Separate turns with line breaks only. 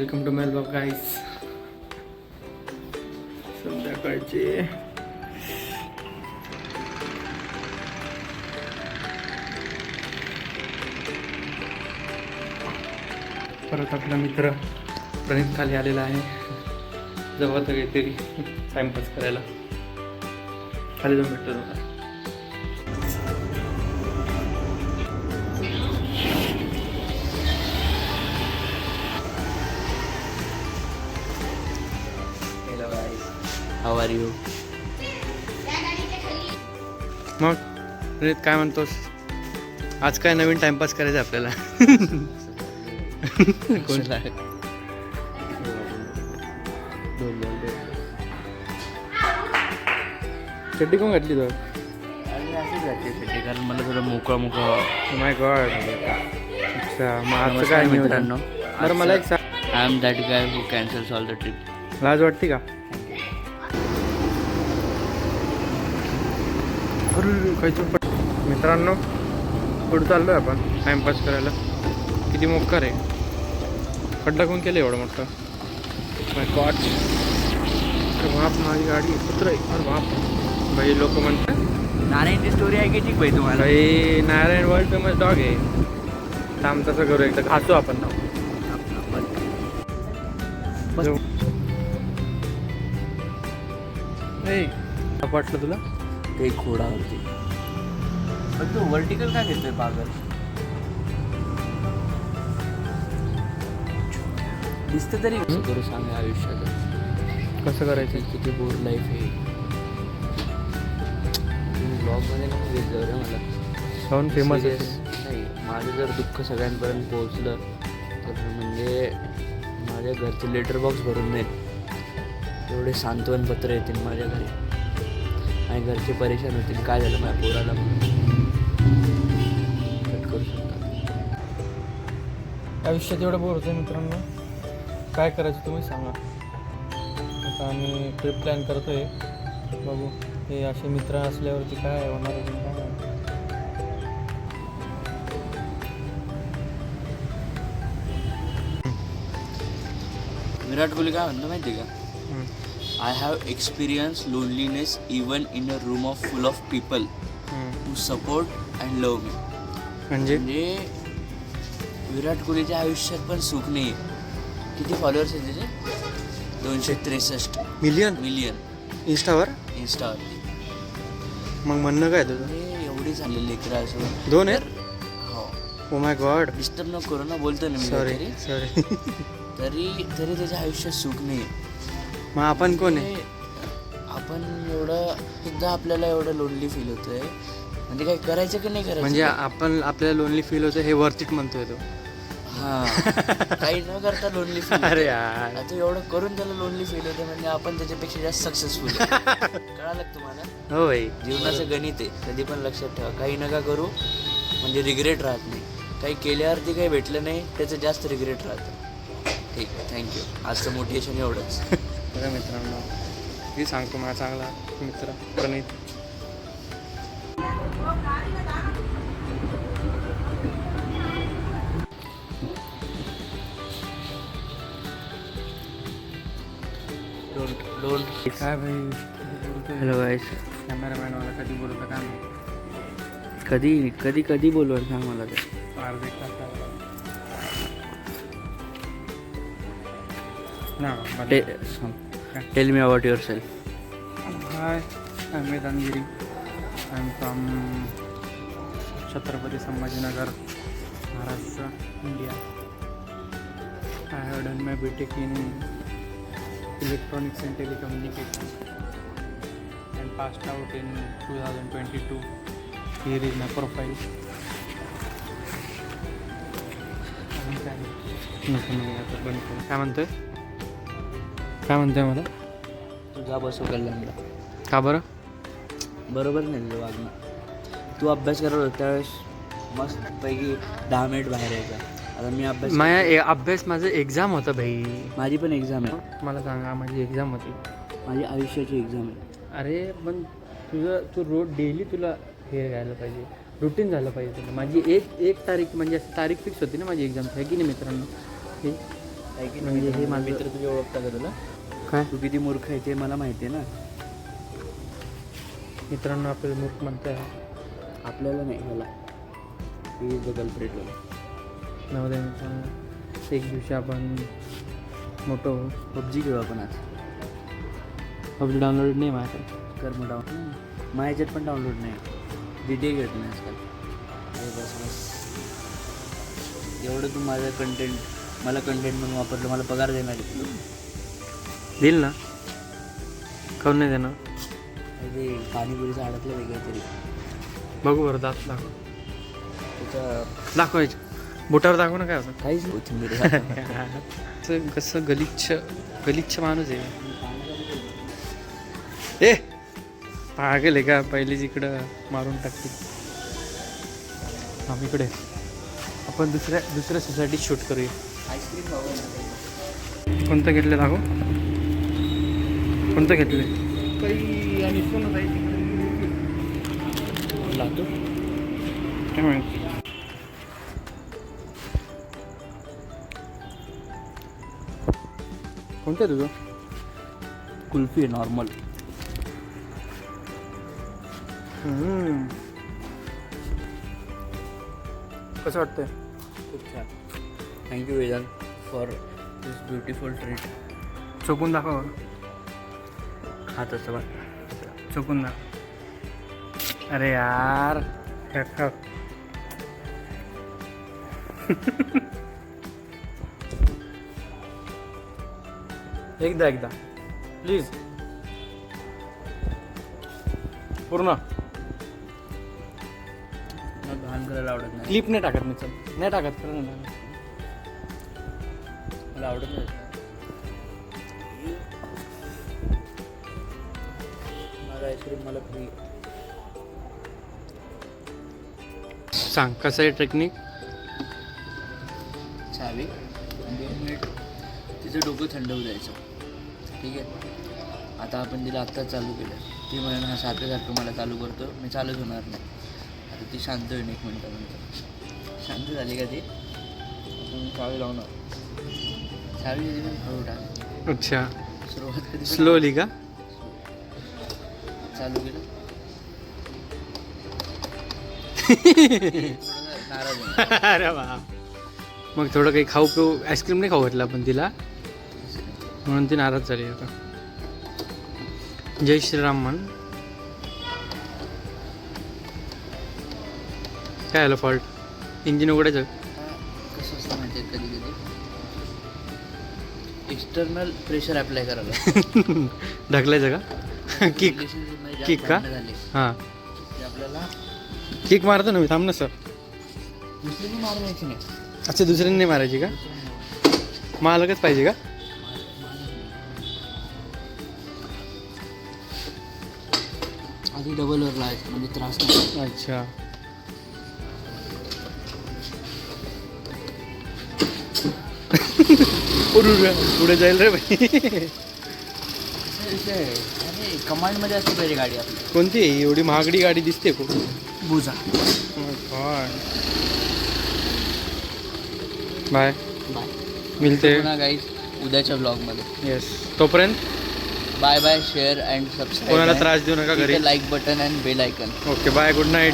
Welcome to my blog guys. संध्याकाळचे परत आपला मित्र प्रणित खाली आलेला आहे. जवळ तर काहीतरी टाइमपास करायला खाली जाऊन भेटतो दोघा.
How are you?
मग प्रणित काय म्हणतोस? आज काय नवीन टाइमपास करायचं आपल्याला? कोणला आहे? चड्डी कोण घातली तो?
अशीच घातली चड्डी कारण मला थोडं मोकळं
माय गॉड. अच्छा, मग आज काय
मित्रांनो.
बरं मला एक सांग,
I am that guy who cancels all the trip.
लाज वाटते का? अरे काही चुपट. मित्रांनो पुढे चाललोय आपण टाइमपास करायला. किती मोक्कार आहे. खड्डा कोण केलं एवढं मोठं? माय गॉड. अरे बाप, माझी गाडी कुत्र आहे. अरे बाप भाई. लोक म्हणतात
नारायणची स्टोरी ऐकायची भाई तुम्हाला?
भाई नारायण वर्ल्ड फेमस डॉग आहे. थांब तसं करू, एकदा घासू आपण नाव. वाटलं तुला
ते घोडा होती पण तू वर्टिकल काय घेतोय पागल? दिसतं तरी कसं करू सांग आयुष्यात
कसं करायचं?
किती बोर लाईफ आहे. ब्लॉगमध्ये नाही घेतलं रे मला.
जाऊन फेमस
Serious. नाही, माझं जर दुःख सगळ्यांपर्यंत पोहोचलं तर म्हणजे माझ्या घरचे लेटर बॉक्स भरून देईल एवढे सांत्वन पत्र येतील माझ्या घरी आणि घरचे परेशान होतील. काय झालं माझ्या पोराला म्हणून कट करू शकतात.
आयुष्यात एवढं बोर होतं मित्रांनो. काय करायचं तुम्ही सांगा. आता आम्ही ट्रिप प्लॅन करतोय. बघू हे असे मित्र असल्यावरती काय होणार आहे काय नाही.
विराट कोहली काय म्हणतो माहिती आहे का? I have experience loneliness even in a room of full of people who support and love me.
म्हणजे
म्हणजे विराट कोहलीच्या आयुष्यात पण सुख नाही. किती फॉलोअर्स आहेत त्याचे? 263 मिलियन
इंस्टावर.
इंस्टावरती.
मग म्हणणं काय तुझं?
म्हणजे एवढी झालेली लेकरं असून
2 आहेत?
हो.
Oh my God.
डिस्टर्ब न करू ना, बोलतो ना मी
सॉरी
तरी
सॉरी.
तरी त्याच्या आयुष्यात सुख नाही.
मग आपण कोण आहे?
आपण एवढं सुद्धा आपल्याला एवढं लोनली फील होतंय. म्हणजे काही करायचं की नाही करायचं?
म्हणजे आपण आपल्याला लोनली फील होतं हे वर्थ इट म्हणतोय तो.
हां, काही न करता लोनली फील.
अरे यार,
आता एवढं करून त्याला लोनली फील होते म्हणजे आपण त्याच्यापेक्षा जास्त सक्सेसफुल. कळालं तुम्हाला?
हो भाई.
जीवनाचं गणित आहे. कधी पण लक्षात ठेवा, काही नका करू म्हणजे रिग्रेट राहत नाही. काही केल्यावरती काही भेटलं नाही त्याचं जास्त रिग्रेट राहतं. ठीक आहे, थँक्यू. आजचं मोटिवेशन एवढंच.
बघा मित्रांनो, मी सांगतो माझा चांगला मित्र प्रणित.
डोंट
काय भाई.
हॅलो गाईस.
कॅमेरामॅनवाला कधी बोलतो काय नाही.
कधी बोलवर सांग मला ते. Tell me about yourself.
Hi, I am Vedangiri. I am from Chhatrapati Sambhajinagar, Maharashtra, India. I have done my BTech in electronics and telecommunication and passed out in 2022. Here is my profile. काय म्हणतोय मला?
तुझा बसव कल्याणला.
का बरं?
बरोबर नाही तुझं वागणं. तू अभ्यास करत होता त्यावेळेस मस्तपैकी 10 मिनिट बाहेर यायचा. आता मी
अभ्यास माझं एक्झाम होतं भाई.
माझी पण एक्झाम आहे.
मला सांगा, माझी एक्झाम होती.
माझी आयुष्याची एक्झाम आहे.
अरे पण तू रोज डेली तुला हे घ्यायला पाहिजे, रुटीन झालं पाहिजे तुला. माझी एक तारीख म्हणजे असं तारीख फिक्स होती ना माझी एक्झामची, आहे की नाही मित्रांनो? हे
आहे की
म्हणजे हे माझं-
मित्र तुझे ओळखता का तुला?
काय
तू किती मूर्ख आहे ते मला माहिती आहे ना.
मित्रांनो आपल्याला मूर्ख म्हणताय
आपल्याला नाही, ह्याला ही इज द गर्लफ्रेंड.
नवदय मित्रांनो. एक दिवशी आपण मोठं होऊ.
पबजी खेळू आपण आज.
पबजी डाउनलोड नाही माझ्याकडे.
कर मग डाऊन. माझ्या ह्याच्यात पण डाउनलोड नाही. GTA घेत नाही आजकाल. अरे बस बस एवढं तू माझं कंटेंट मला कंटेंट म्हणून वापरलं, मला पगार देणार आहे तुला.
देईल ना, काऊन नाही देणार.
ते पाणीपुरीचं अडकलं वेगळं तरी.
बघू बरं दात दाखव.
त्याच्या
दाखवायचे बोटावर दाखव ना. काय होतं
काहीच कोथिंबीर.
असं कसं गलिच्छ माणूस आहे. ए पागल आहे का, पहिलेच इकडं मारून टाकते. आम्ही इकडे आपण दुसऱ्या सोसायटीत शूट करूया.
आईस्क्रीम खावं.
कोणतं घेतलं दाखव. कोणतं घेतले.
लावतो.
काय माहिती. कोणतं आहे तुझं.
कुल्फी नॉर्मल.
कसं वाटतंय.
खूप छान. Thank you Vedant for this beautiful treat.
चोकून दाखव.
खात असतं बा.
चोकून दाखव. अरे यार एकदा प्लीज पूर्ण.
मला घाण करायला आवडत नाही.
क्लिप नाही टाकत मी. चल नाही टाकत खरं नाही.
मला आवडत नाही. माझा आईस्क्रीम मला फ्री.
सांग कसं आहे टेक्निक.
चावी 2 मिनिट तिचं डोकं थंड होऊ द्यायचं. ठीक आहे. आता आपण तिला आत्ताच चालू केलं. ती म्हणून हा सारखं मला चालू करतो. मी चालूच होणार नाही. आता ती शांत होईल 1 मिनिटानंतर. शांत झाली का ती आपण चावी लावणार. चावी दिली पण हळू टाक.
अच्छा
सुरुवात कधी
स्लोली का.
चालू केलं. थोडं नाराज आहे.
अरे वा. मग थोडं काही खाऊ पिऊ. आईस्क्रीम नाही खाऊ घातलं आपण तिला म्हणून ती नाराज झाली. आता जय श्रीराम म्हण. काय आलं फॉल्ट. इंजिन उघडायचं.
कसं असतं माहिती आहे कधी कधी एक्सटर्नल प्रेशर अप्लाय करायला.
ढकलायचं का. किक
रिलेशनशिपमध्ये
किक का?
झाले
हां
ते आपल्याला
किक मारतो ना मी. थांब ना सर.
दुसऱ्याने मारण्याची नाही.
अच्छा दुसऱ्यांनी नाही मारायची का. मालकच पाहिजे का.
आधी डबलवर लावायचं म्हणजे त्रास नाही.
अच्छा पुढे जाईल रे भाई.
अरे कमांडमध्ये असली पाहिजे गाडी आपली.
कोणती आहे एवढी महागडी गाडी दिसते खूप.
बुजा.
Bye
bye.
मिळते
पुन्हा गाईज उद्याच्या ब्लॉगमध्ये.
येस तोपर्यंत
bye bye. Share and subscribe.
कोणाला त्रास देऊ नका घरी.
Like button and bell icon.
Okay bye good night.